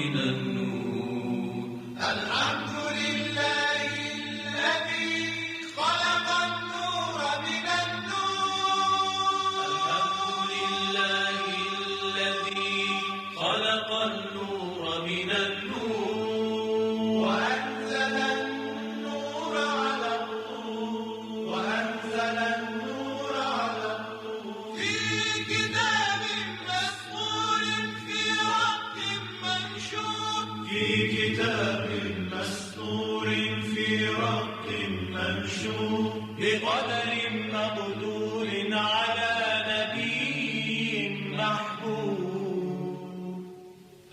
من النور. الحمد لله الذي خلق النور من النور. الحمد لله الذي خلق النور من النور وأنزل النور على الطور. وأنزل النور على الطور في كتاب مسطور في رق منشور. في كتاب مسطور في رق منشور بقدر مقدور على نبي محبوب.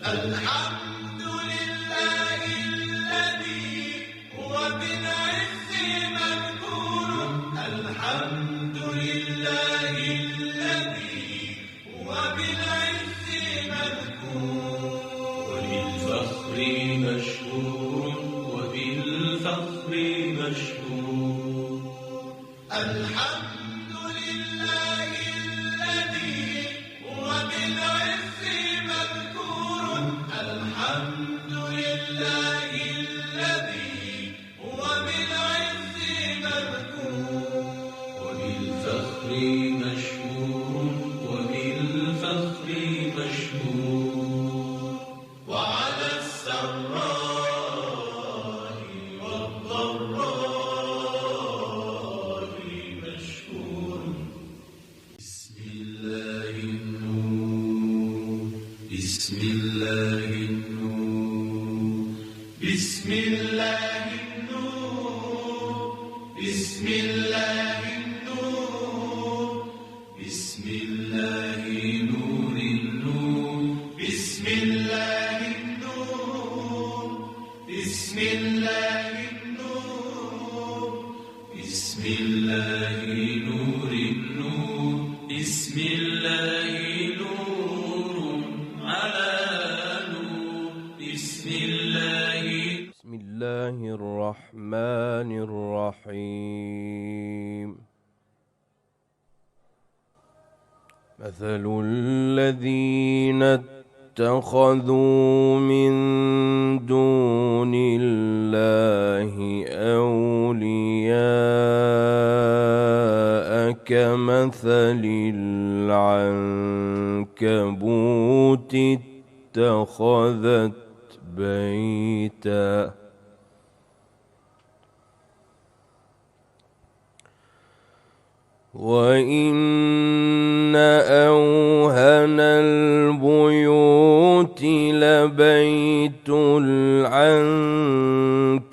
الحمد لله الذي هو بالعز مذكور. الحمد لله الذي هو بالعز مذكور وبالفخر مشهور. وبالفخر مشهور. الحمد لله الذي هو بالعز مذكور. الحمد لله الذي هو بالعز مذكور وبالفخر مشهور. وبالفخر مشهور. وعلى السراء والضراء مشهور. بسم الله النور. بسم الله النور. بسم الله النور. بسم الله النور. بسم الله نور النور. بسم الله النور. بسم الله النور. بسم الله نور النور. بسم الله نور على نور. بسم الله. بسم الله الرحمن الرحيم. مثل الذين اتخذوا من دون الله أولياء كمثل العنكبوت اتخذت بيتا وإن أوهن البيوت لبيت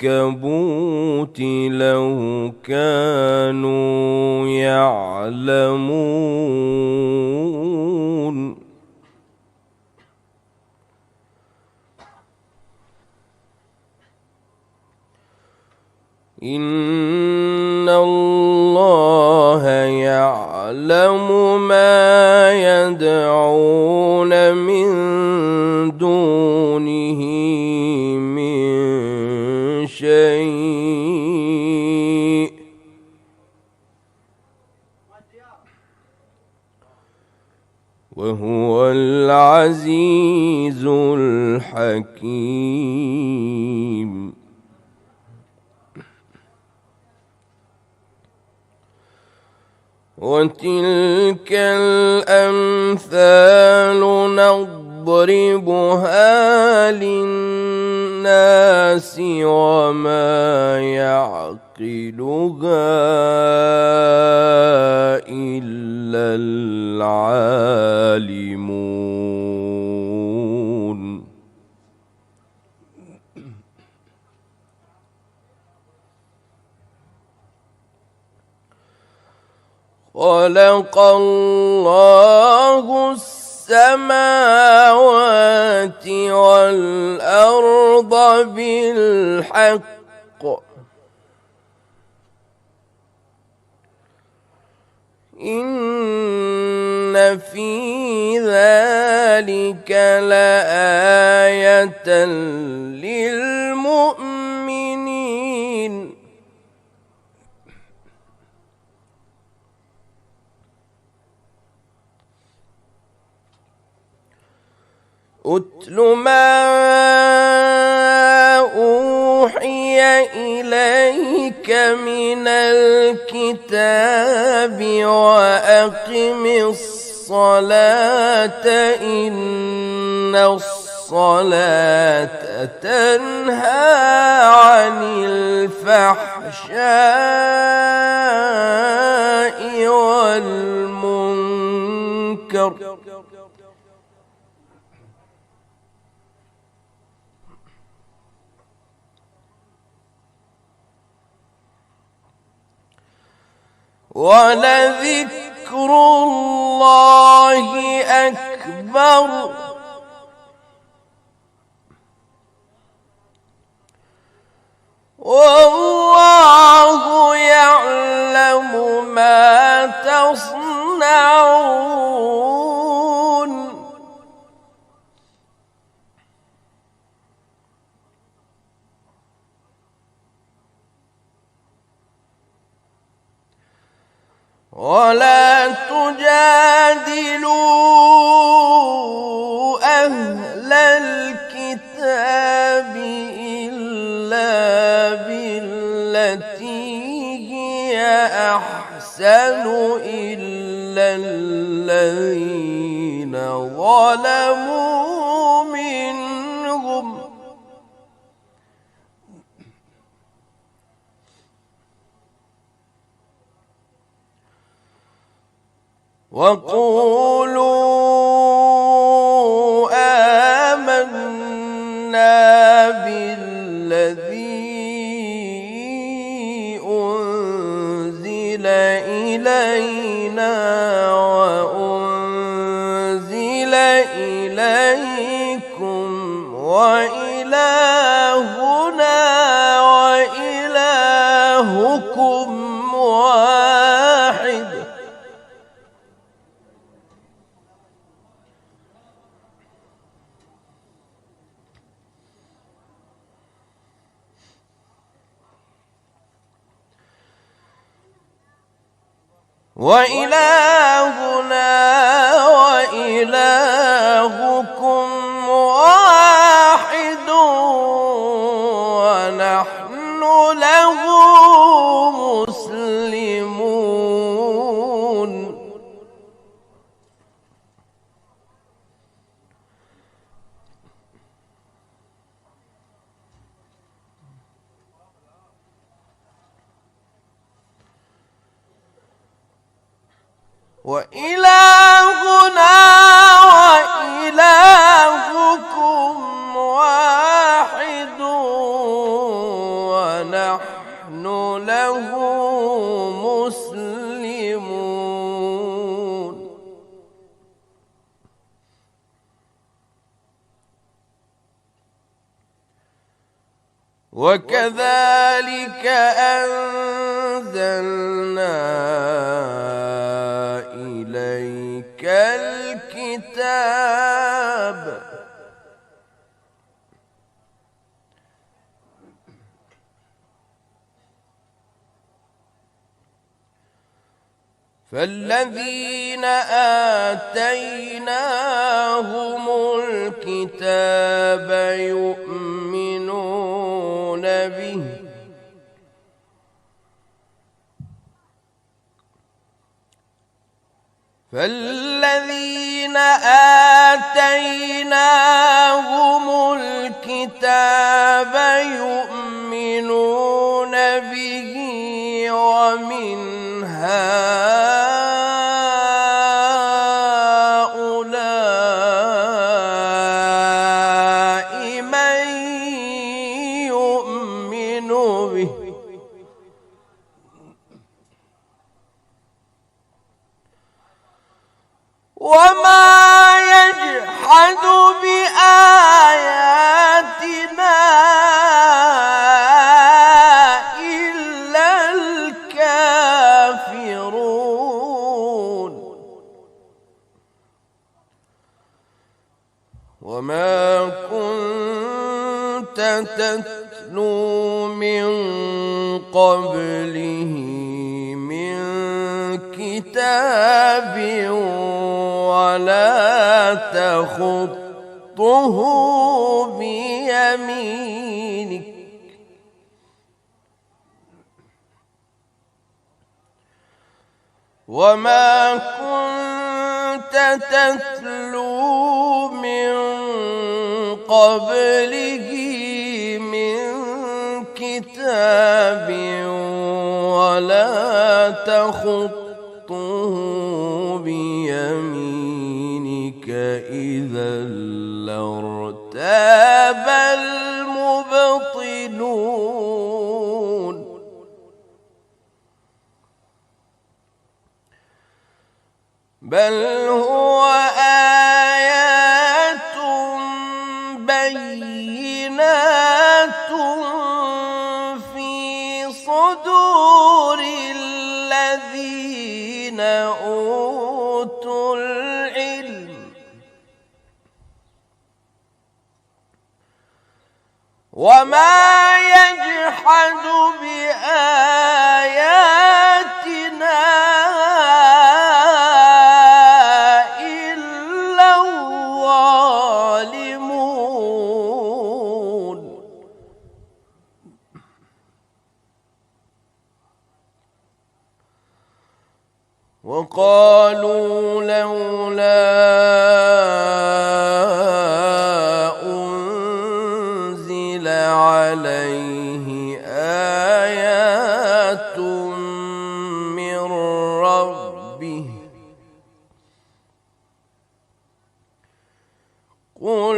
العنكبوت لو كانوا يعلمون. إن الله يعلم ما يدعون من دونه من شيء وهو العزيز الحكيم. وتلك الأمثال نضربها للناس وما يعقلها إلا العالمون. خلق الله السماوات والأرض بالحق إن في ذلك لآية للمؤمنين. أتل ما أوحي إليك من الكتاب وأقم الصلاة إن الصلاة تنهى عن الفحشاء والمنكر ولذكر الله أكبر والله يعلم ما تصنعون ولا تجادلوا أهل الكتاب إلا بالتي هي أحسن إلا الذين ظلموا منهم وقولوا آمنا بالذي أنزل إلينا وأنزل إليكم وإلهنا وإلهكم واحد وإلهنا وإلهكم واحد ونحن له مسلمون وإلهنا وإلهكم واحد ونحن له مسلمون وكذلك أنزلنا إليك الكتاب فالذين آتيناهم الكتاب يؤمنون به فالذين آتيناهم الكتاب يؤمنون به ومن هؤلاء من يؤمن به وما يجحد بآياتنا إلا الكافرون وما كنت تتلو من قبله من كتاب ولا تخط تخطه بيمينك وما كنت تتلو من قبله من كتاب ولا تخطه بيمينك إذا لارتاب المبطلون بل هو آيات بينات في صدور الذين أوتوا العلم وما يجحد بآياتنا إلا الظالمون وقالوا لولا أنزل عليه آيات من ربه قل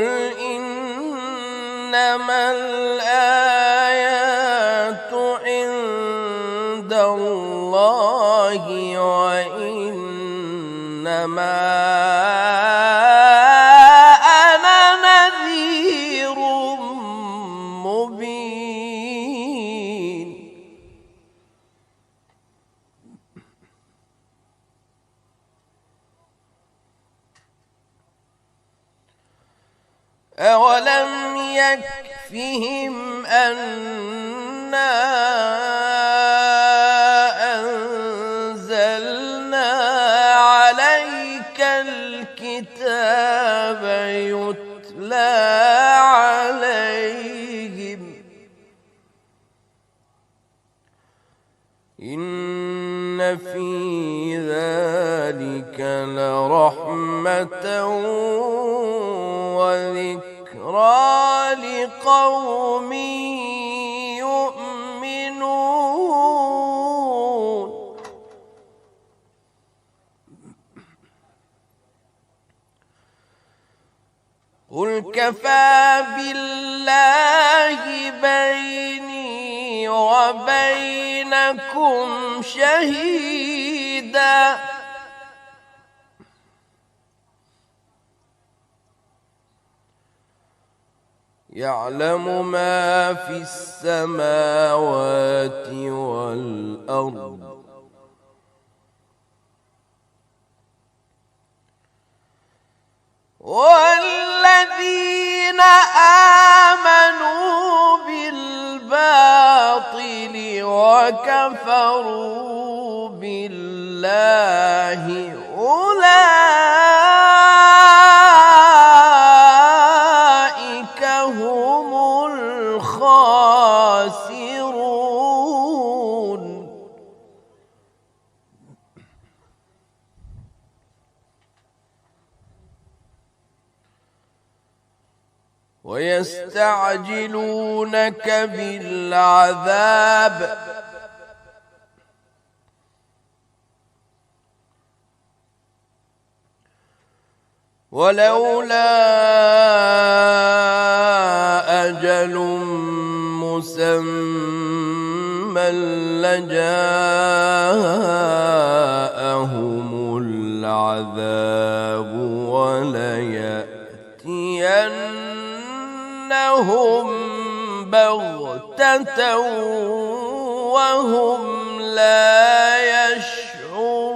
إنما الآيات عند الله وإنما أنا نذير مبين أولم يكفهم أنا أنزلنا عليك الكتاب يتلى عليهم إن في ذلك لرحمة وذكرى لقوم يؤمنون قل كفى بالله بيني وبينكم شهيدا يعلم ما في السماوات والأرض والذين آمنوا بالباطل وكفروا بالله أولئك هم الخاسرون ويستعجلونك بالعذاب ولولا أجل مسمى لجاءهم العذاب وليأتينهم بغتة وهم لا يشعرون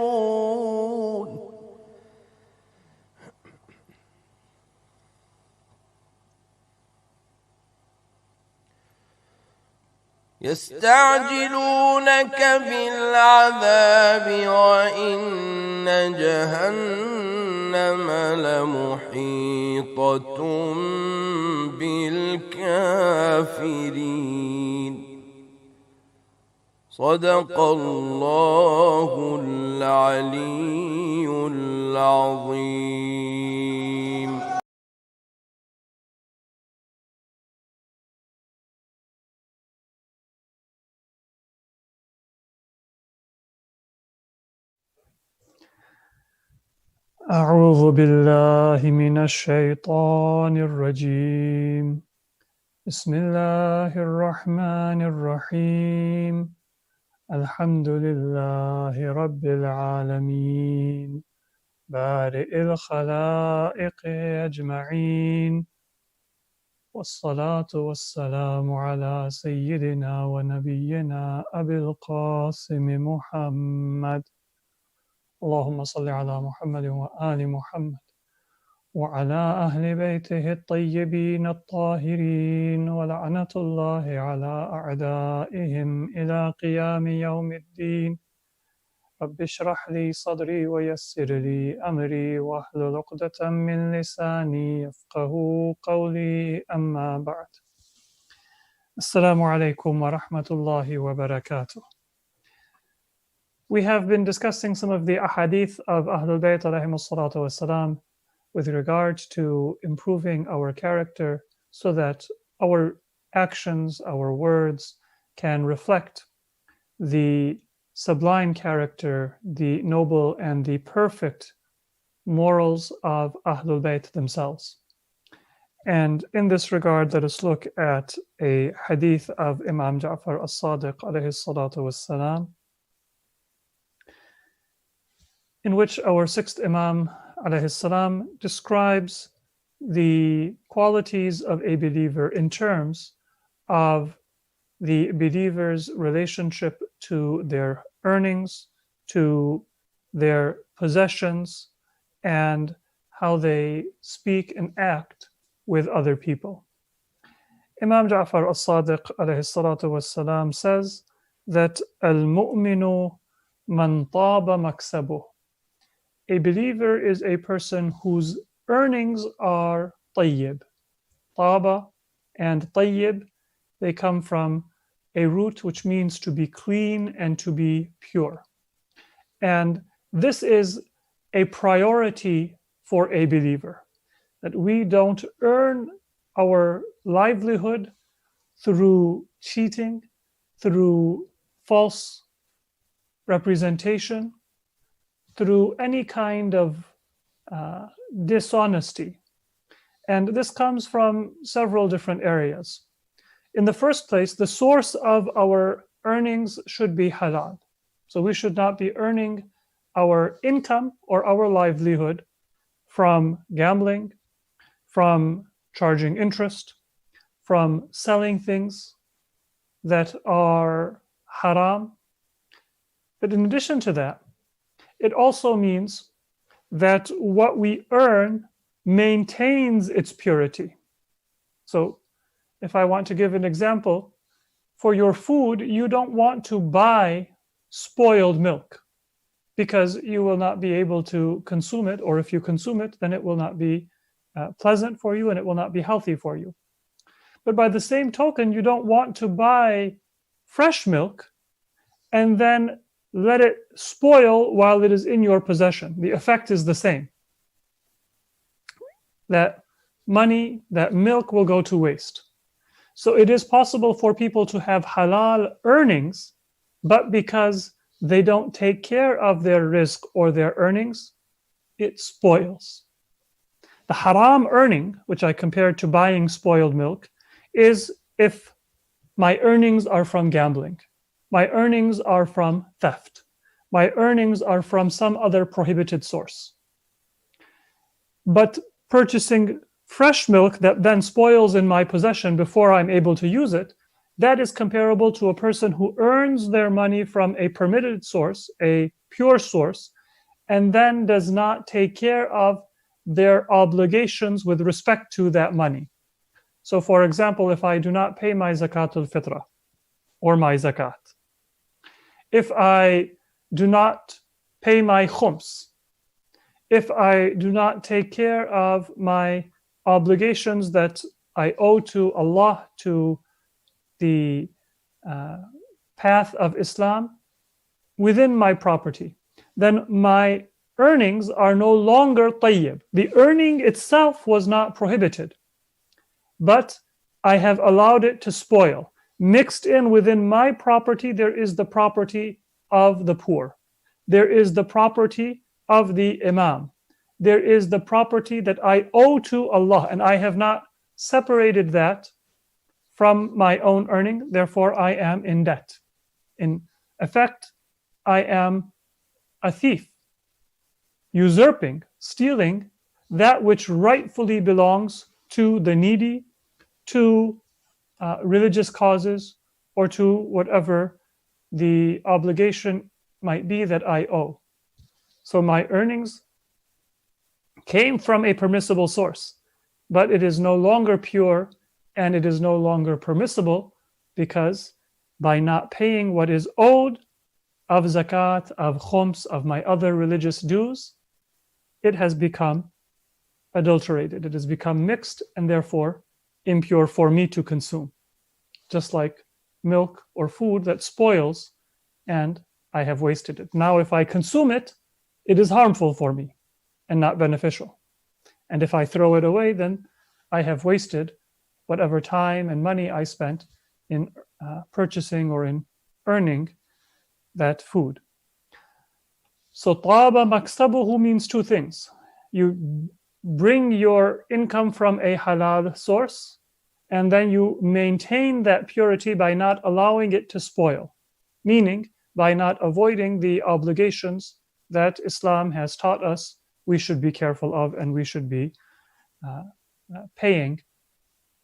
يستعجلونك بالعذاب وإن جهنم لمحيطة بالكافرين. صدق الله العلي العظيم. أعوذ بالله من الشيطان الرجيم. بسم الله الرحمن الرحيم. الحمد لله رب العالمين بارئ الخلائق أجمعين، والصلاة والسلام على سيدنا ونبينا أبي القاسم محمد. اللهم صل على محمد وآل محمد وعلى أهل بيته الطيبين الطاهرين، ولعنة الله على أعدائهم إلى قيام يوم الدين. رب اشرح لي صدري ويسر لي أمري واحلل عقدة من لساني يفقه قولي، أما بعد. السلام عليكم ورحمة الله وبركاته. We have been discussing some of the ahadith of Ahlul Bayt alayhimus salatu wassalam with regard to improving our character so that our actions, our words can reflect the sublime character, the noble and the perfect morals of Ahlul Bayt themselves. And in this regard, let us look at a hadith of Imam Ja'far as-Sadiq alayhi salatu wassalam, in which our sixth Imam alayhi salam describes the qualities of a believer in terms of the believer's relationship to their earnings, to their possessions, and how they speak and act with other people. Imam Ja'far as-Sadiq alayhi salatu wassalam says that al-mu'minu man taba maksabuh. A believer is a person whose earnings are tayyib. Taba and tayyib, they come from a root which means to be clean and to be pure. And this is a priority for a believer, that we don't earn our livelihood through cheating, through false representation, through any kind of dishonesty. And this comes from several different areas. In the first place, the source of our earnings should be halal. So we should not be earning our income or our livelihood from gambling, from charging interest, from selling things that are haram. But in addition to that, it also means that what we earn maintains its purity. So if I want to give an example, for your food, you don't want to buy spoiled milk because you will not be able to consume it, or if you consume it, then it will not be pleasant for you and it will not be healthy for you. But by the same token, you don't want to buy fresh milk and then let it spoil while it is in your possession. The effect is the same. That money, that milk will go to waste. So it is possible for people to have halal earnings, but because they don't take care of their rizq or their earnings, it spoils. The haram earning, which I compared to buying spoiled milk, is if my earnings are from gambling, my earnings are from theft, my earnings are from some other prohibited source. But purchasing fresh milk that then spoils in my possession before I'm able to use it, that is comparable to a person who earns their money from a permitted source, a pure source, and then does not take care of their obligations with respect to that money. So for example, if I do not pay my zakatul fitrah or my zakat, if I do not pay my khums, if I do not take care of my obligations that I owe to Allah, to the path of Islam within my property, then my earnings are no longer tayyib. The earning itself was not prohibited, but I have allowed it to spoil. Mixed in within my property, there is the property of the poor. There is the property of the imam. There is the property that I owe to Allah, and I have not separated that from my own earning. Therefore, I am in debt. In effect, I am a thief, usurping, stealing that which rightfully belongs to the needy, to religious causes, or to whatever the obligation might be that I owe. So my earnings came from a permissible source, but it is no longer pure and it is no longer permissible, because by not paying what is owed of zakat, of khums, of my other religious dues, it has become adulterated. It has become mixed and therefore impure for me to consume. Just like milk or food that spoils and I have wasted it. Now, if I consume it, it is harmful for me and not beneficial. And if I throw it away, then I have wasted whatever time and money I spent in purchasing or in earning that food. So taba maksabuhu means two things. You bring your income from a halal source, and then you maintain that purity by not allowing it to spoil, meaning by not avoiding the obligations that Islam has taught us we should be careful of and we should be paying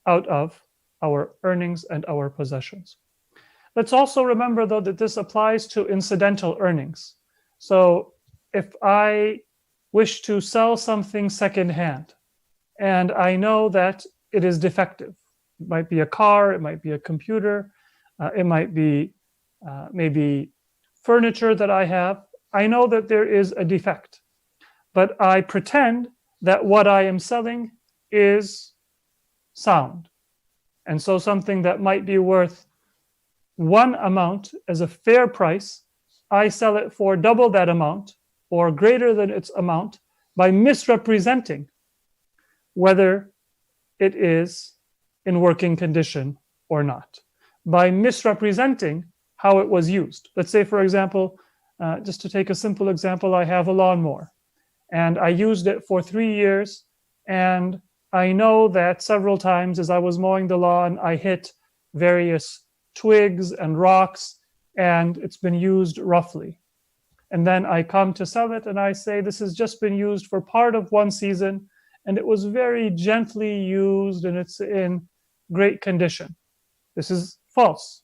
out of our earnings and our possessions. Let's also remember, though, that this applies to incidental earnings. So if I wish to sell something secondhand and I know that it is defective, it might be a car, it might be a computer, it might be maybe furniture that I have. I know that there is a defect, but I pretend that what I am selling is sound. And so something that might be worth one amount as a fair price, I sell it for double that amount or greater than its amount by misrepresenting whether it is in working condition or not, by misrepresenting how it was used. Let's say, for example, just to take a simple example, I have a lawnmower and I used it for 3 years, and I know that several times as I was mowing the lawn, I hit various twigs and rocks, and it's been used roughly. And then I come to sell it and I say, this has just been used for part of one season, and it was very gently used and it's in great condition. This is false.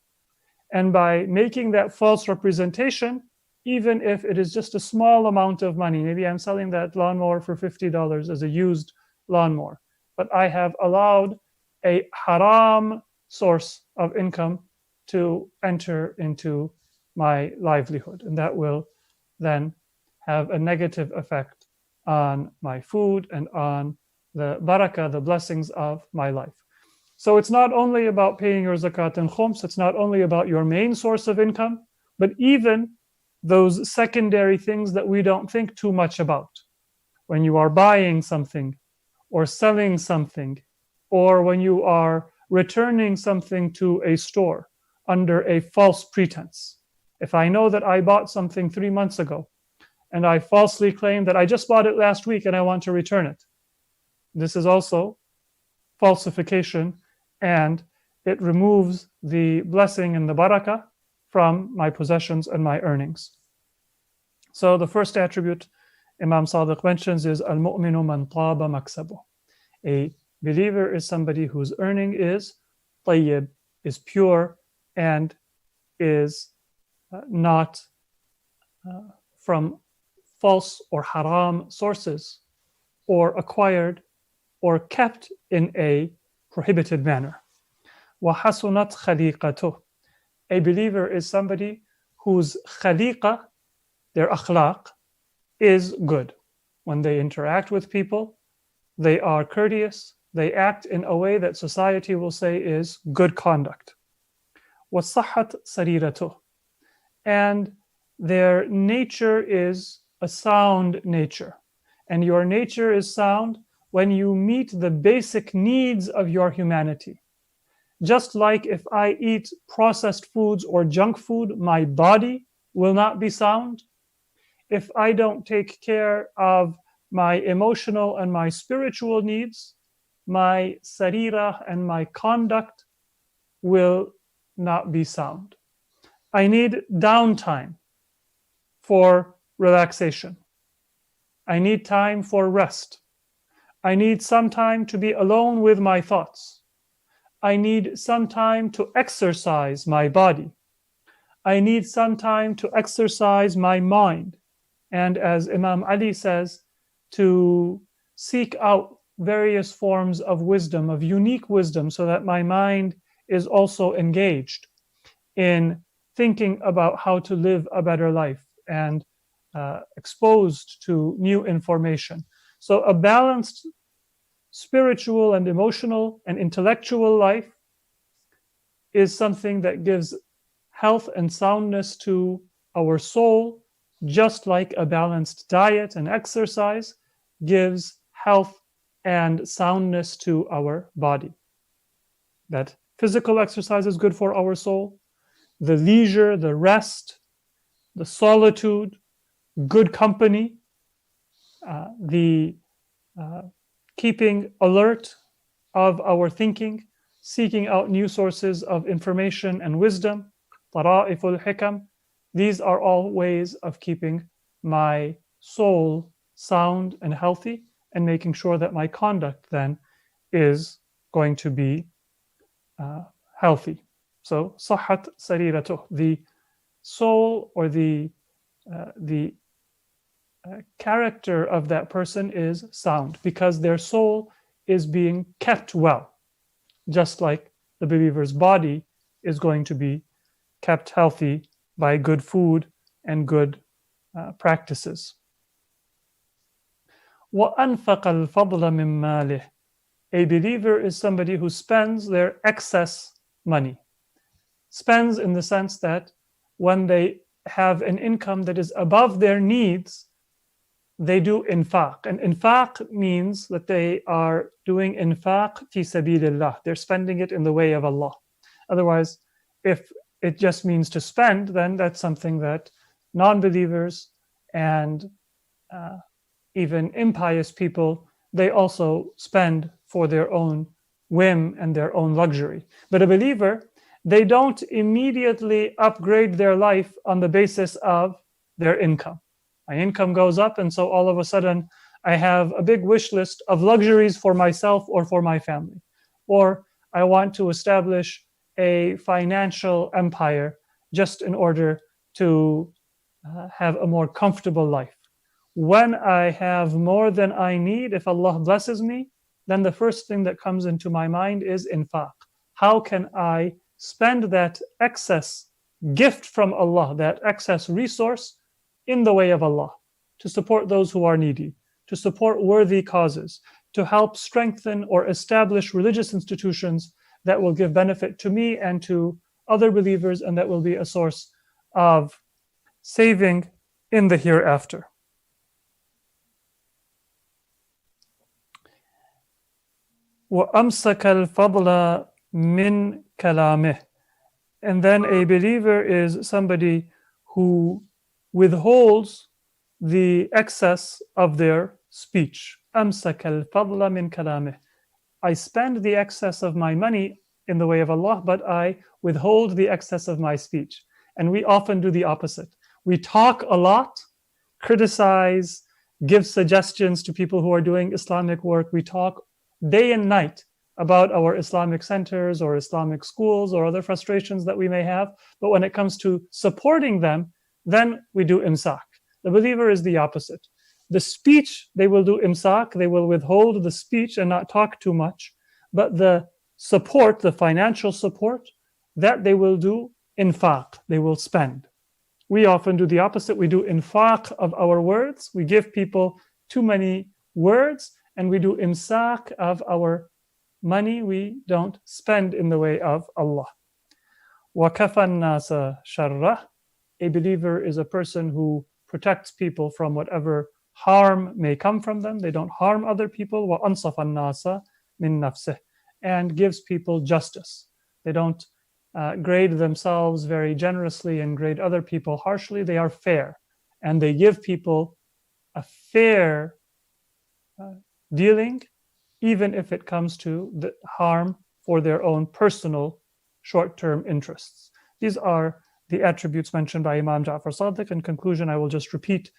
And by making that false representation, even if it is just a small amount of money, maybe I'm selling that lawnmower for $50 as a used lawnmower, but I have allowed a haram source of income to enter into my livelihood. And that will then have a negative effect on my food and on the barakah, the blessings of my life. So it's not only about paying your zakat and khums, it's not only about your main source of income, but even those secondary things that we don't think too much about. When you are buying something or selling something, or when you are returning something to a store under a false pretense. If I know that I bought something 3 months ago and I falsely claim that I just bought it last week and I want to return it, this is also falsification, and it removes the blessing and the barakah from my possessions and my earnings. So the first attribute Imam Sadiq mentions is al-mu'minu man taba maksabuh. A believer is somebody whose earning is tayyib, is pure, and is not from false or haram sources, or acquired or kept in a prohibited manner. وَحَسُنَتْ خَلِيقَتُهُ. A believer is somebody whose khaliqa, their akhlaq, is good. when they interact with people, they are courteous, they act in a way that society will say is good conduct. وَصَحَّتْ سَرِيرَتُهُ. And their nature is a sound nature. And your nature is sound when you meet the basic needs of your humanity. Just like if I eat processed foods or junk food, my body will not be sound. If I don't take care of my emotional and my spiritual needs, my sarira and my conduct will not be sound. I need downtime for relaxation. I need time for rest. I need some time to be alone with my thoughts. I need some time to exercise my body. I need some time to exercise my mind. And as Imam Ali says, to seek out various forms of wisdom, of unique wisdom, so that my mind is also engaged in thinking about how to live a better life and exposed to new information. So a balanced spiritual and emotional and intellectual life is something that gives health and soundness to our soul, just like a balanced diet and exercise gives health and soundness to our body. That physical exercise is good for our soul. The leisure, the rest, the solitude, good company, the keeping alert of our thinking, seeking out new sources of information and wisdom, tara'iful hikam, these are all ways of keeping my soul sound and healthy and making sure that my conduct then is going to be healthy. So, صحت سريرته, the soul or the character of that person is sound because their soul is being kept well, just like the believer's body is going to be kept healthy by good food and good practices. وَأَنْفَقَ الْفَضْلَ مِنْ مَالِهِ. A believer is somebody who spends their excess money. Spends in the sense that when they have an income that is above their needs, they do infaq. And infaq means that they are doing infaq fi sabilillah. They're spending it in the way of Allah. Otherwise, if it just means to spend, then that's something that non-believers and even impious people, they also spend for their own whim and their own luxury. But a believer, they don't immediately upgrade their life on the basis of their income. My income goes up, and so all of a sudden I have a big wish list of luxuries for myself or for my family. Or I want to establish a financial empire just in order to have a more comfortable life. When I have more than I need, if Allah blesses me, then the first thing that comes into my mind is infaq. How can I spend that excess gift from Allah, that excess resource, in the way of Allah, to support those who are needy, to support worthy causes, to help strengthen or establish religious institutions that will give benefit to me and to other believers, and that will be a source of saving in the hereafter. وَأَمْسَكَ الْفَضْلَ مِنْ كَلَامِهِ. And then a believer is somebody who withholds the excess of their speech. أَمْسَكَ الْفَضْلَ مِنْ كَلَامِهِ. I spend the excess of my money in the way of Allah, but I withhold the excess of my speech. And we often do the opposite. We talk a lot, criticize, give suggestions to people who are doing Islamic work. We talk day and night about our Islamic centers or Islamic schools or other frustrations that we may have. But when it comes to supporting them, then we do imsak. The believer is the opposite. The speech, they will do imsak, they will withhold the speech and not talk too much. But the support, the financial support, that they will do infaq, they will spend. We often do the opposite. We do infaq of our words. We give people too many words, and we do imsak of our money. We don't spend in the way of Allah. وَكَفَى النَّاسَ شَرَّهُ. A believer is a person who protects people from whatever harm may come from them. They don't harm other people. وَأَنصَفَ النَّاسَ مِن نَفْسِهِ. And gives people justice. They don't grade themselves very generously and grade other people harshly. They are fair. And they give people a fair dealing, even if it comes to the harm for their own personal short-term interests. These are the attributes mentioned by Imam Ja'far Sadiq. In conclusion, I will just repeat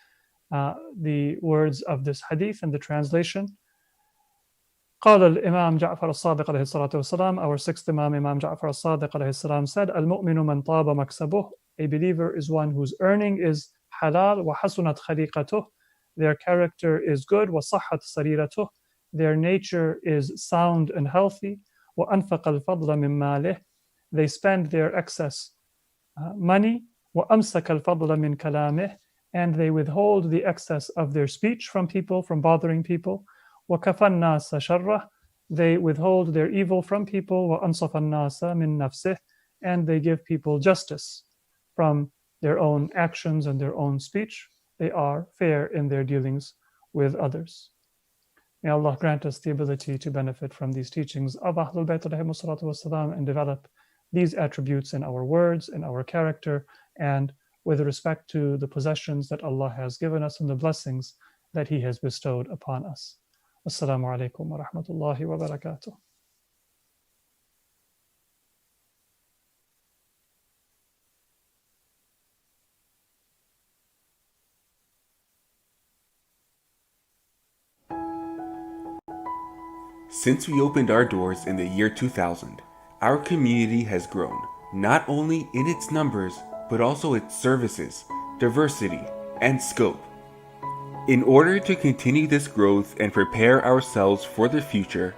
the words of this hadith and the translation. قال الإمام جعفر الصادق عليه الصلاة والسلام, our sixth Imam, Imam Ja'far al-Sadiq عليه السلام, said, المؤمن من طاب مكسبه. A believer is one whose earning is halal. وحسنت خليقته. Their character is good. وصحت سريرته. Their nature is sound and healthy. وأنفق الفضل من ماله. They spend their excess money. وأمسك الفضل من كلامه. And they withhold the excess of their speech from people, from bothering people. وَكَفَى النَّاسَ شَرَّهُ. They withhold their evil from people. وَأَنصَفَ النَّاسَ مِن نَفْسِهِ. And they give people justice from their own actions and their own speech. They are fair in their dealings with others. May Allah grant us the ability to benefit from these teachings of Ahlul Bayt alayhimu salatu wassalam and develop these attributes in our words, in our character, and with respect to the possessions that Allah has given us and the blessings that He has bestowed upon us. Assalamu alaikum wa rahmatullahi wa barakatuh. Since we opened our doors in the year 2000, our community has grown, not only in its numbers, but also its services, diversity, and scope. In order to continue this growth and prepare ourselves for the future,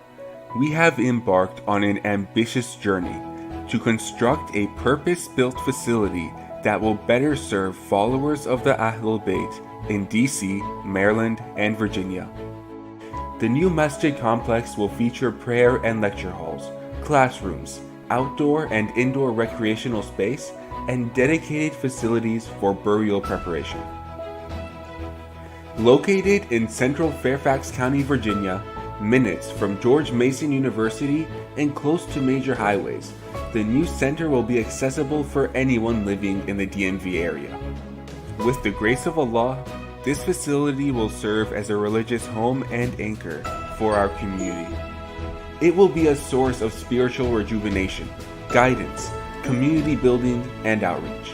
we have embarked on an ambitious journey to construct a purpose-built facility that will better serve followers of the Ahlul Bayt in DC, Maryland, and Virginia. The new masjid complex will feature prayer and lecture halls, classrooms, outdoor and indoor recreational space, and dedicated facilities for burial preparation. Located in central Fairfax County, Virginia, minutes from George Mason University and close to major highways, the new center will be accessible for anyone living in the DMV area. With the grace of Allah, this facility will serve as a religious home and anchor for our community. It will be a source of spiritual rejuvenation, guidance, community building, and outreach.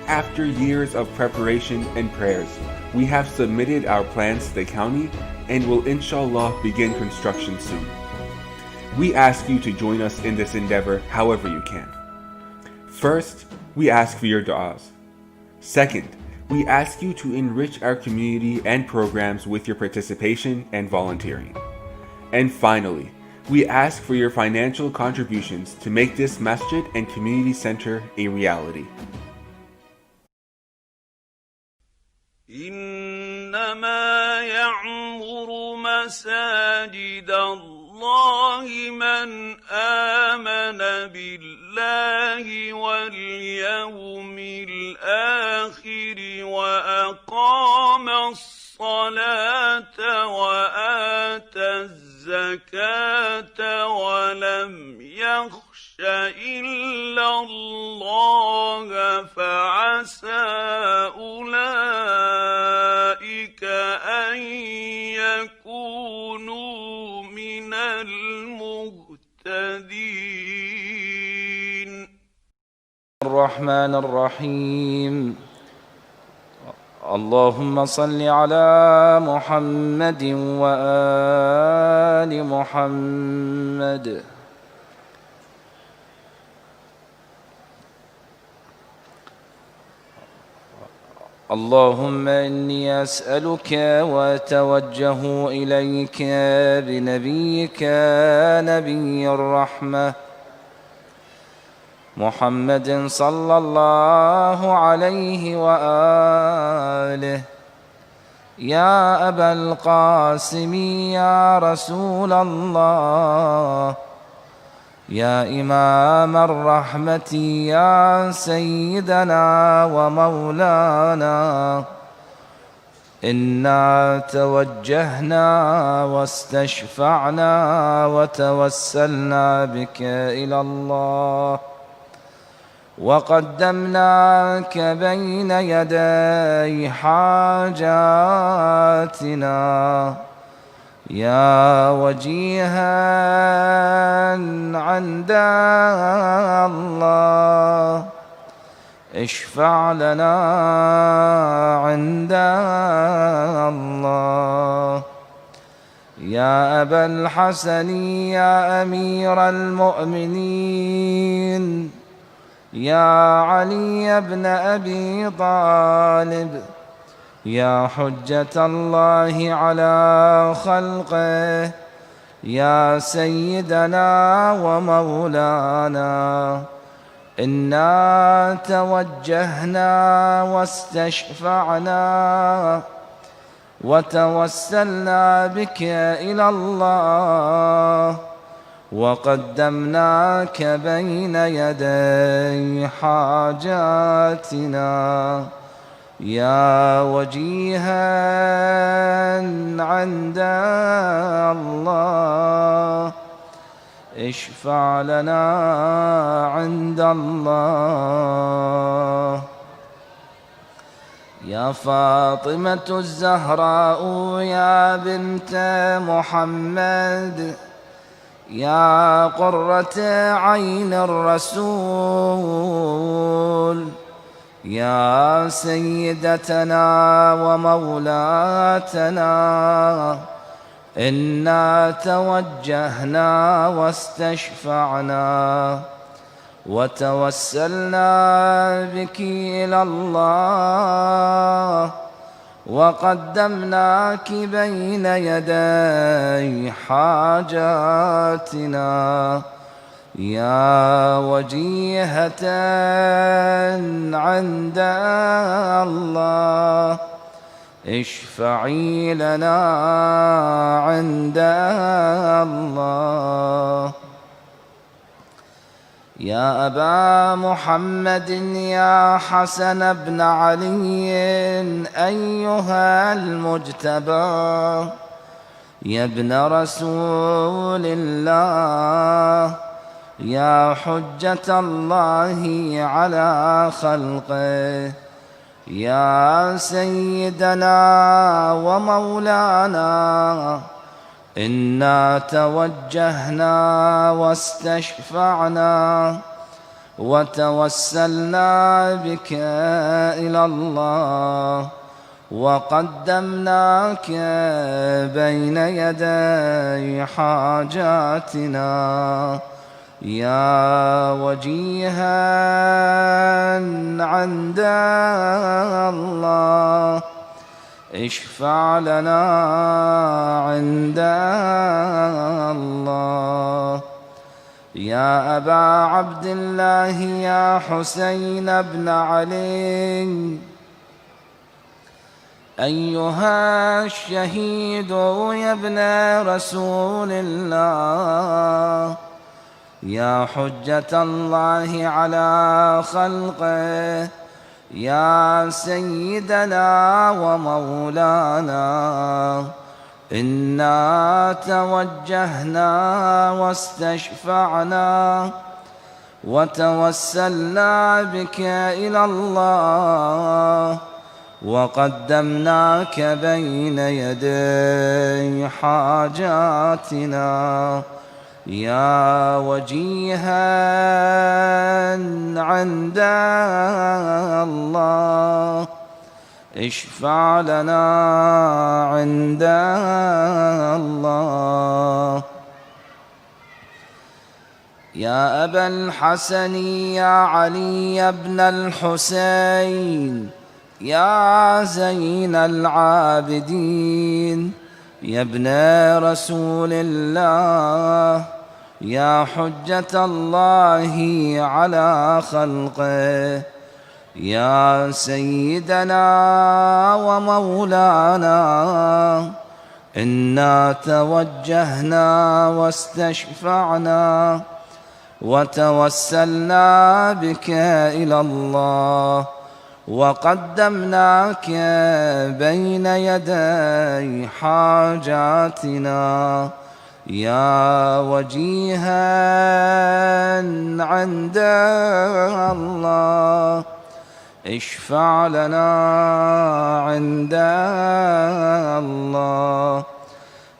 After years of preparation and prayers, we have submitted our plans to the county and will inshallah begin construction soon. We ask you to join us in this endeavor however you can. First, we ask for your du'as. Second, we ask you to enrich our community and programs with your participation and volunteering. And finally, we ask for your financial contributions to make this masjid and community center a reality. إنما يعمر مساجد الله من آمن بالله واليوم الآخر وأقام الصلاة وآتى الزكاة ولم يخش إلا الله فعسى أولئك أن يكونوا من المهتدين. الرحمن الرحيم. اللهم صل على محمد وآل محمد. اللهم إني أسألك وأتوجه إليك بنبيك نبي الرحمة محمد صلى الله عليه وآله يا أبا القاسم يا رسول الله، يا إمام الرحمة يا سيدنا ومولانا، إنا توجهنا واستشفعنا وتوسلنا بك إلى الله، وقدمناك بين يدي حاجاتنا، يا وجيها عند الله، اشفع لنا عند الله. يا أبا الحسن يا أمير المؤمنين، يا علي بن أبي طالب، يا حجة الله على خلقه، يا سيدنا ومولانا، إنا توجهنا واستشفعنا وتوسلنا بك إلى الله، وقدمناك بين يدي حاجاتنا، يا وجيها عند الله، اشفع لنا عند الله. يا فاطمة الزهراء يا بنت محمد، يا قرة عين الرسول، يا سيدتنا ومولاتنا، إنا توجهنا واستشفعنا وتوسلنا بك إلى الله، وقدمناك بين يدي حاجاتنا، يا وجيهة عند الله، اشفعي لنا عند الله. يا أبا محمد يا حسن بن علي أيها المجتبى، يا ابن رسول الله، يا حجة الله على خلقه، يا سيدنا ومولانا، إنا توجهنا واستشفعنا وتوسلنا بك إلى الله، وقدمناك بين يدي حاجاتنا، يا وجيها عند الله، اشفع لنا عند الله. يا أبا عبد الله يا حسين بن علي أيها الشهيد يا ابن رسول الله، يا حجة الله على خلقه، يا سيدنا ومولانا، إنا توجهنا واستشفعنا وتوسلنا بك إلى الله، وقدمناك بين يدي حاجاتنا، يا وجيها عند الله، اشفع لنا عند الله. يا أبا الحسن يا علي بن الحسين، يا زين العابدين، يا ابن رسول الله، يا حجة الله على خلقه، يا سيدنا ومولانا إنا توجهنا واستشفعنا وتوسلنا بك إلى الله وقدمناك بين يدي حاجاتنا يا وجيها عند الله اشفع لنا عند الله.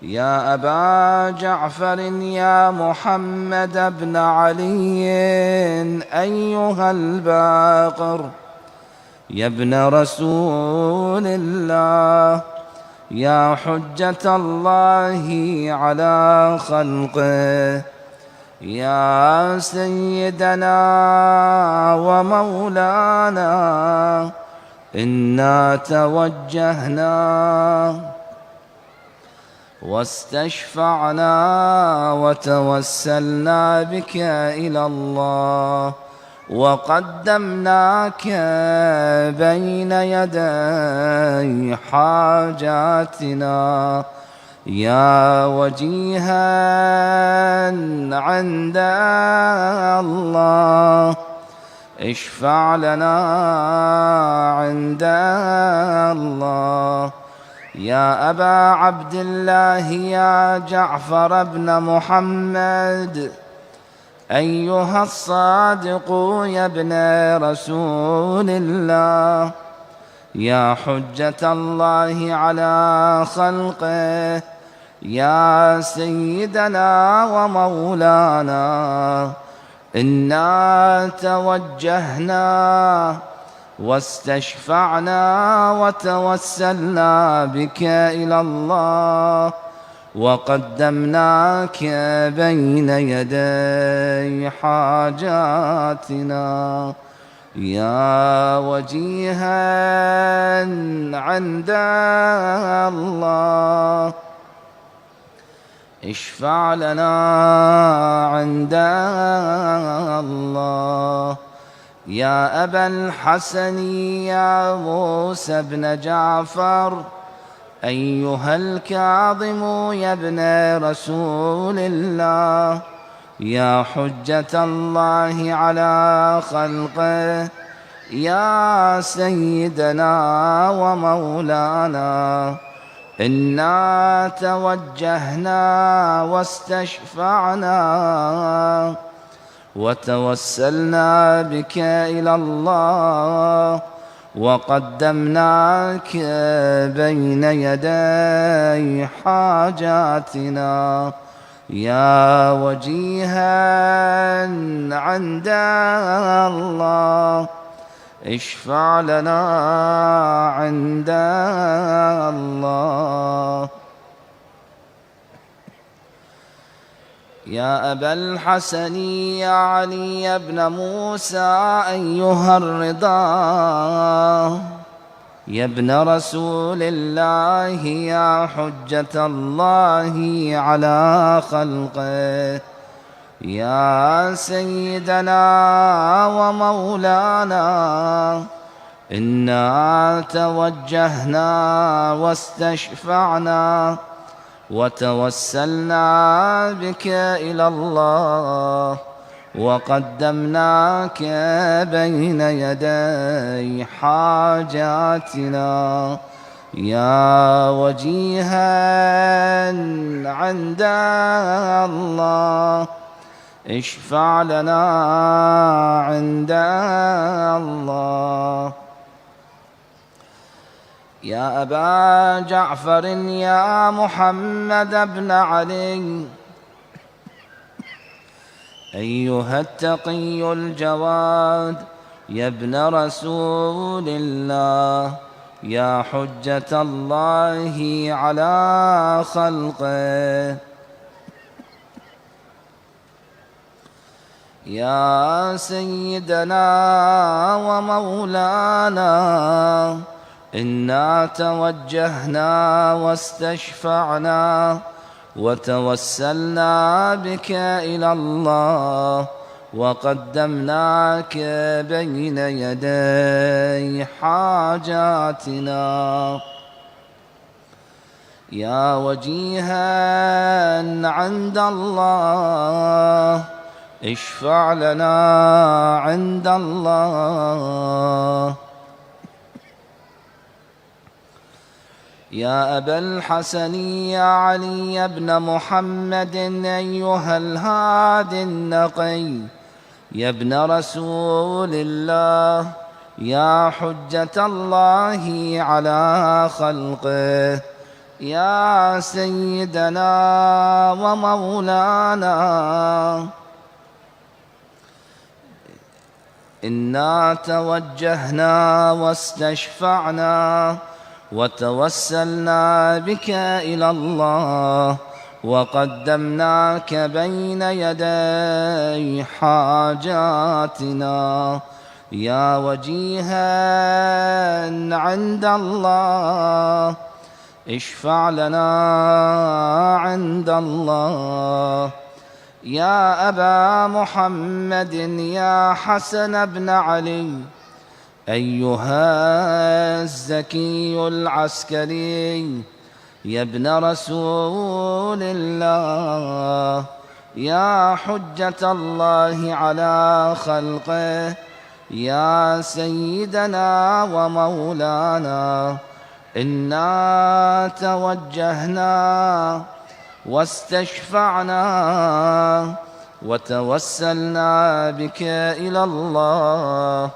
يا أبا جعفر يا محمد بن علي أيها الباقر يا ابن رسول الله يا حجة الله على خلقه يا سيدنا ومولانا إنا توجهنا واستشفعنا وتوسلنا بك إلى الله وقدمناك بين يدي حاجاتنا يا وجيها عند الله اشفع لنا عند الله. يا أبا عبد الله يا جعفر بن محمد أيها الصادق يا ابن رسول الله يا حجة الله على خلقه يا سيدنا ومولانا إنا توجهنا واستشفعنا وتوسلنا بك إلى الله وقدمناك بين يدي حاجاتنا يا وجيها عند الله اشفع لنا عند الله. يا أبا الحسن يا موسى بن جعفر أيها الكاظم يا ابن رسول الله يا حجة الله على خلقه يا سيدنا ومولانا إنا توجهنا واستشفعنا وتوسلنا بك إلى الله وقدمناك بين يدي حاجاتنا يا وجيها عند الله اشفع لنا عند الله. يا أبا الحسن يا علي بن موسى أيها الرضا يا ابن رسول الله يا حجة الله على خلقه يا سيدنا ومولانا إنا توجهنا واستشفعنا وتوسلنا بك إلى الله وقدمناك بين يدي حاجاتنا يا وجيها عند الله اشفع لنا عند الله. يا أبا جعفر يا محمد بن علي أيها التقي الجواد يا ابن رسول الله يا حجة الله على خلقه يا سيدنا ومولانا إنا توجهنا واستشفعنا وتوسلنا بك إلى الله وقدمناك بين يدي حاجاتنا يا وجيها عند الله اشفع لنا عند الله يا أبا الحسن يا علي بن محمد أيها الهادي النقي يا ابن رسول الله يا حجة الله على خلقه يا سيدنا ومولانا إنا توجهنا واستشفعنا وتوسلنا بك إلى الله وقدمناك بين يدي حاجاتنا يا وجيها عند الله اشفع لنا عند الله يا أبا محمد يا حسن بن علي أيها الزكي العسكري يا ابن رسول الله يا حجة الله على خلقه يا سيدنا ومولانا إنا توجهنا واستشفعنا وتوسلنا بك إلى الله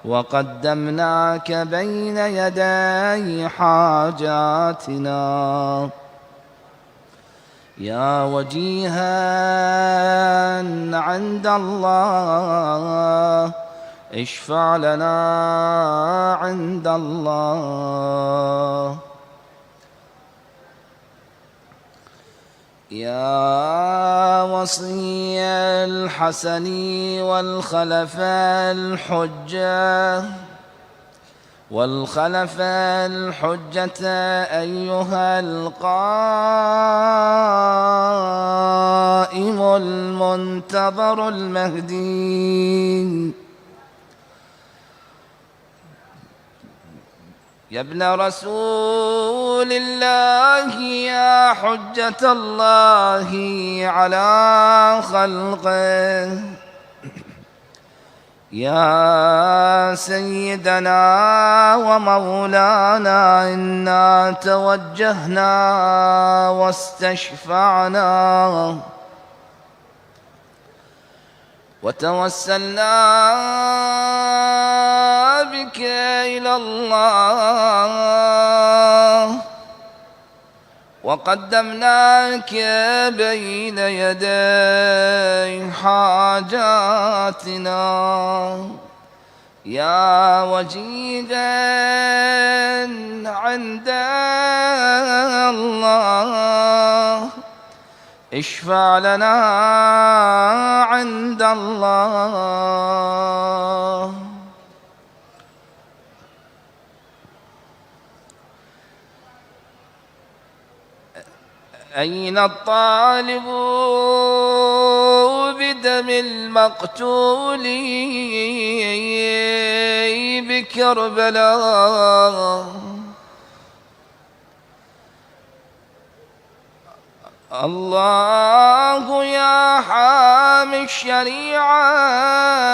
وقدمناك بين يدي حاجاتنا يا وجيها عند الله اشفع لنا عند الله يا وصي الحسن والخلفاء الحجة أيها القائم المنتظر المهدي يا ابن رسول الله يا حجة الله على خلقه يا سيدنا ومولانا إنا توجهنا واستشفعنا وتوسلنا بك إلى الله وقدمناك بين يدي حاجاتنا يا وجيدا عند الله اشفع لنا عند الله أين الطالب بدم المقتول بكربلاء الله يا حامي الشريعة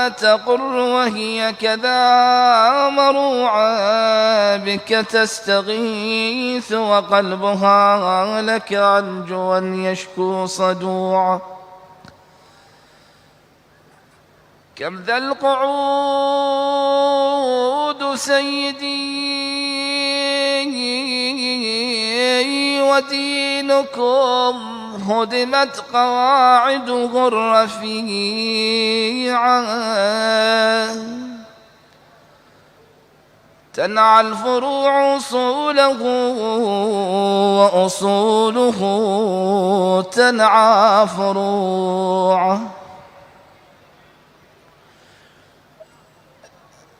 تقر وهي كذا مروعة بك تستغيث وقلبها لك عنجوا يشكو صدوعا كم ذا القعود سيدي ودينكم هدمت قواعده الرفيعة تنعى الفروع أصوله وأصوله تنعى فروعه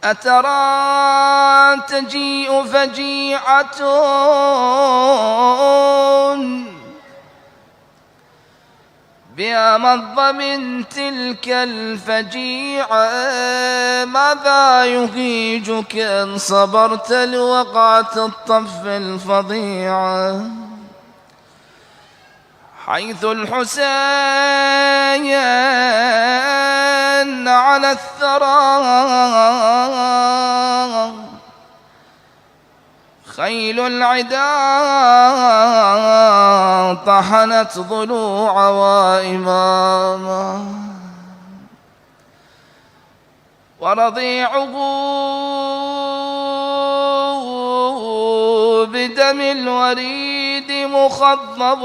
أترى تجيء فجيعة بأمض من تلك الفجيعة، ماذا يهيجك إن صبرت لوقعة الطف الفظيعة، حيث الحسين على الثرى خيل العدا طحنت ضلوع وإماما، ورضيعه بدم الوريد مخضب،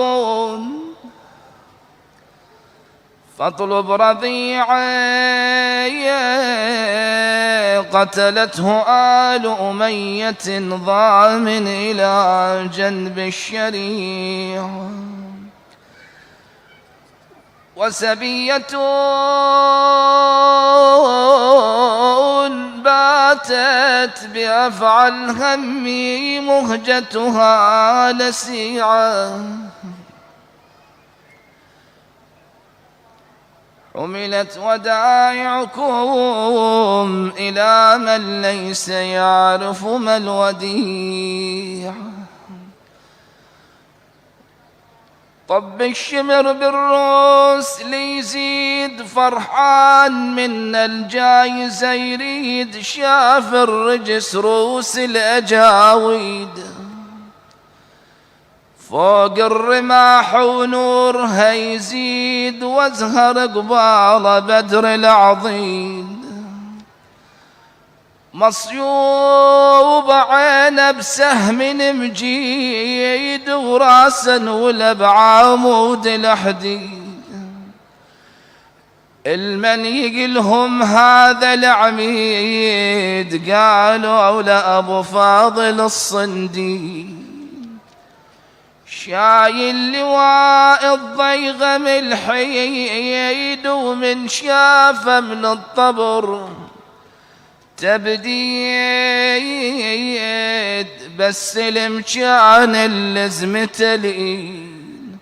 فاطلب رضيعا قتلته آل أمية ضامن إلى جنب الشريع، وسبية باتت بأفعى الهم مهجتها لسيعة، حملت ودائعكم إلى من ليس يعرف ما الوديع، طب الشمر بالروس ليزيد فرحان من الجايزة يريد، شاف الرجس روس الأجاويد، فوق الرماح ونورها يزيد، وازهر قبال بدر العظيم، مصيوب عينه بسهم مجيد، وراسا ولب عمود الحديد، المن يقلهم هذا العميد، قالوا لأبو فاضل الصنديد، شايل لواء الضيغم الحيد، ومن شافه من الطبر تبديد، بس المكان اللزمة الإيد،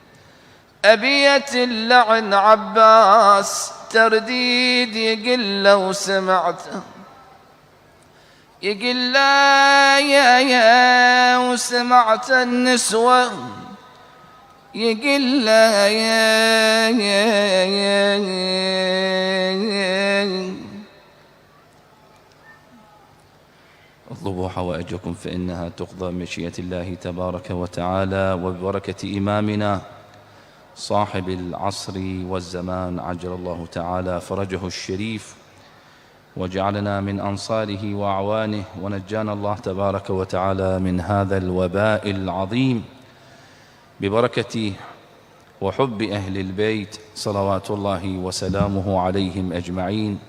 أبية اللعن عباس ترديد، يقل لو سمعته يقل لا يا وسمعت النسوة، يقل لا يا اطلبوا حوائجكم فإنها تقضى بمشيئة الله تبارك وتعالى، وببركة إمامنا صاحب العصر والزمان عجل الله تعالى فرجه الشريف، وجعلنا من أنصاره وأعوانه، ونجانا الله تبارك وتعالى من هذا الوباء العظيم، ببركة وحب أهل البيت صلوات الله وسلامه عليهم أجمعين.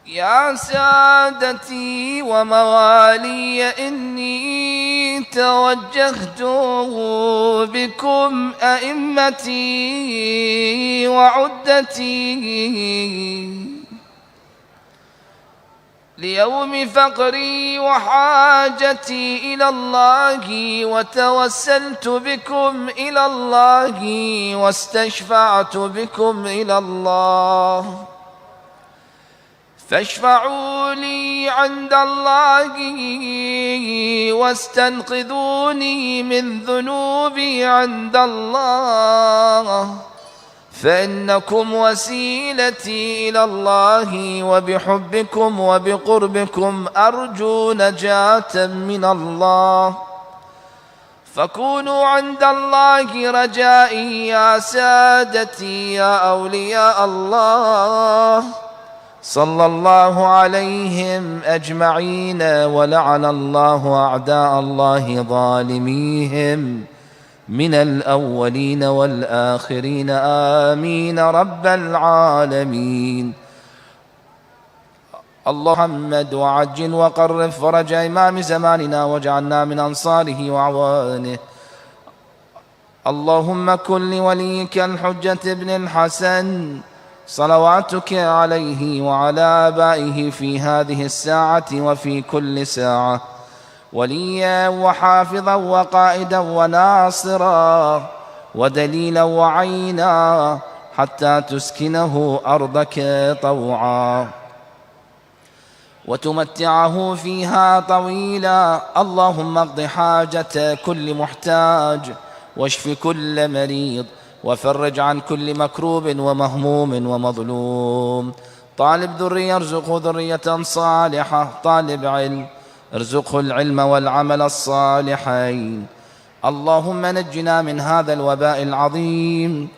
يا سادتي وموالي، إني توجهت بكم أئمتي وعدتي، ليوم فقري وحاجتي إلى الله، وتوسلت بكم إلى الله، واستشفعت بكم إلى الله، فاشفعوا لي عند الله، واستنقذوني من ذنوبي عند الله، فإنكم وسيلتي إلى الله، وبحبكم وبقربكم أرجو نجاة من الله، فكونوا عند الله رجائي يا سادتي يا أولياء الله، صلى الله عليهم أجمعين، ولعن الله أعداء الله ظالميهم من الأولين والآخرين، آمين رب العالمين. اللهم محمد وعجل وقرب فرج إمام زماننا، واجعلنا من أنصاره وأعوانه. اللهم كن لوليك الحجة ابن الحسن صلواتك عليه وعلى آبائه في هذه الساعة وفي كل ساعة، وليا وحافظا وقائدا وناصرا ودليلا وعينا، حتى تسكنه أرضك طوعا وتمتعه فيها طويلا. اللهم اقض حاجة كل محتاج، واشف كل مريض، وفرج عن كل مكروب ومهموم ومظلوم. طالب ذرية ارزقه ذرية صالحة، طالب علم ارزقه العلم والعمل الصالحين. اللهم نجنا من هذا الوباء العظيم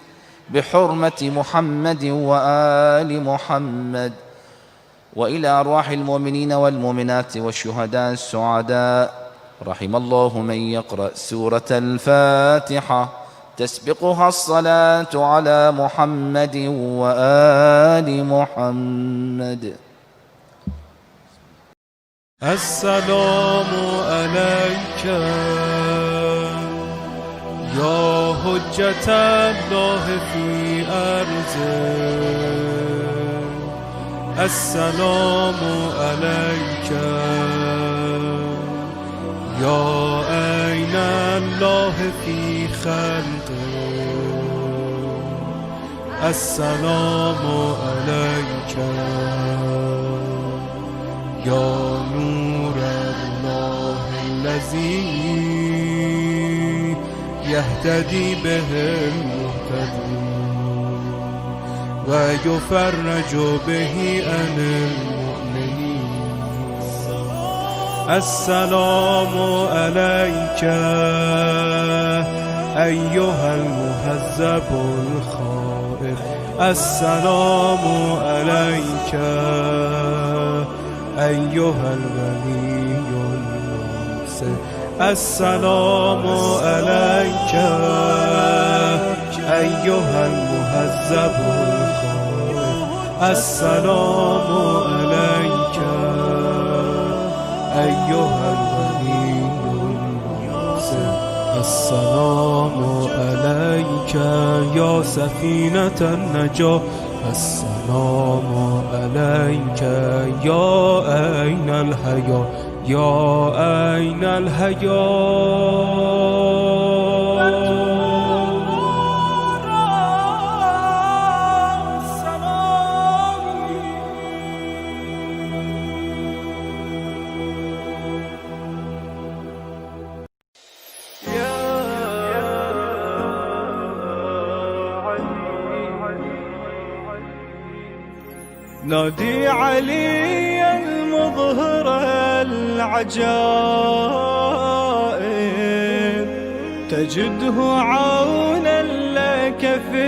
بحرمة محمد وآل محمد. وإلى أرواح المؤمنين والمؤمنات والشهداء السعداء، رحم الله من يقرأ سورة الفاتحة تسبقها الصلاة على محمد وآل محمد. السلام عليك يا حجة الله في أرضه، السلام عليك يا أين الله في خلقه، السلام عليك يا نور الله الذي يهتدي به المهتدون ويفرج به عن المؤمنين. السلام عليك أيها المهذب الخائف، السلام عليك أيها الولي المحسن، السلام عليك أيها المهذب الخائف، السلام عليك أيها الولي المحسن، السلام عليك يا سفينة النجاة، السلام عليك يا أين الحياة، يا أين الحياة. نادي علي المظهر العجائب، تجده عونا لك في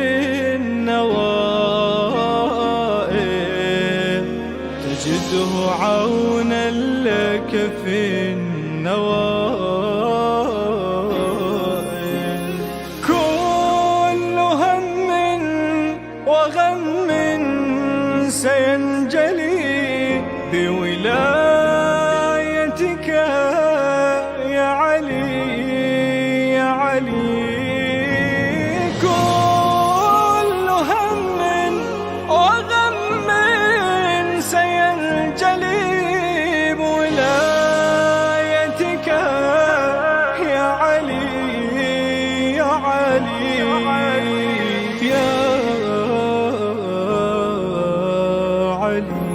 النوائب، تجده عونا لك في النوائب. كل هم وغم سينجلي بولايتك يا علي يا علي. كل هم وغم سينجلي بولايتك يا علي يا علي يا علي.